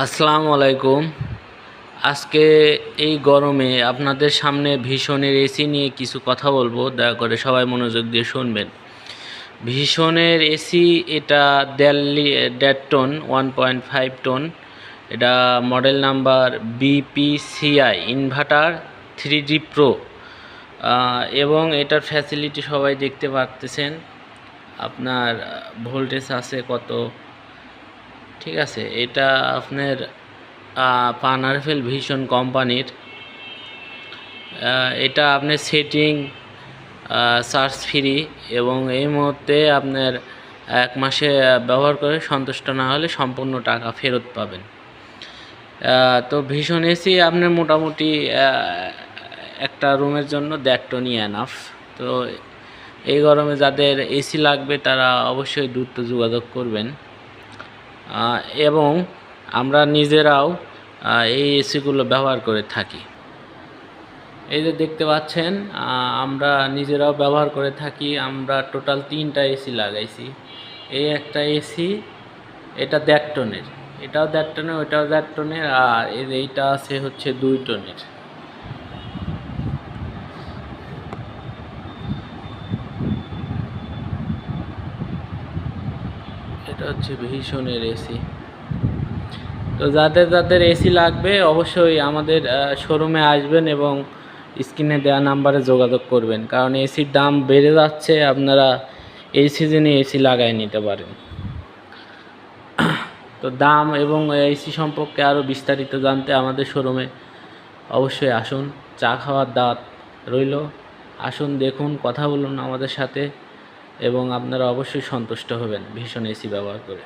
আসসালামু আলাইকুম। আজকে এই গরমে আপনাদের সামনে ভীষণের এসি নিয়ে কিছু কথা বলবো, দয়া করে সবাই মনোযোগ দিয়ে শুনবেন। ভীষণের এসি এটা 1.5 টন 1.5 টন, এটা model number BPCI inverter 3D pro, এবং এটার ফ্যাসিলিটি সবাই দেখতে পারতেছেন। আপনার ভোল্টেজ আছে কত, ঠিক আছে। এটা আপনার পানারফেল ভীষণ কোম্পানির। এটা আপনার সেটিং চার্জ ফ্রি, এবং এই মুহূর্তে আপনার 1 মাসে ব্যবহার করে সন্তুষ্ট না হলে সম্পূর্ণ টাকা ফেরত পাবেন। তো ভীষণ এসি আপনার মোটামুটি একটা রুমের জন্য 1.5 টনই এনাফ। তো এই গরমে যাদের এসি লাগবে তারা অবশ্যই দ্রুত যোগাযোগ করবেন। এবং আমরা নিজেরাও এই এসিগুলো ব্যবহার করে থাকি। এই যে দেখতে পাচ্ছেন, আমরা নিজেরাও ব্যবহার করে থাকি। আমরা টোটাল 3টা এসি লাগাইছি। এই একটা এসি, এটা 1.5 টনের, এটাও 1.5 টনের, ওইটাও 1.5 টনের, আর এইটা আছে হচ্ছে 2 টনের। এটা হচ্ছে ভীষণের এসি। তো যাদের এসি লাগবে অবশ্যই আমাদের শোরুমে আসবেন এবং স্ক্রিনে দেওয়া নাম্বারে যোগাযোগ করবেন, কারণ এসির দাম বেড়ে যাচ্ছে। আপনারা এই সিজনে এসি লাগাই নিতে পারেন। তো দাম এবং এসি সম্পর্কে আরও বিস্তারিত জানতে আমাদের শোরুমে অবশ্যই আসুন। চা খাওয়ার দাওয়াত রইল। আসুন, দেখুন, কথা বলুন আমাদের সাথে, এবং আপনারা অবশ্যই সন্তুষ্ট হবেন ভীষণ এসি ব্যবহার করে।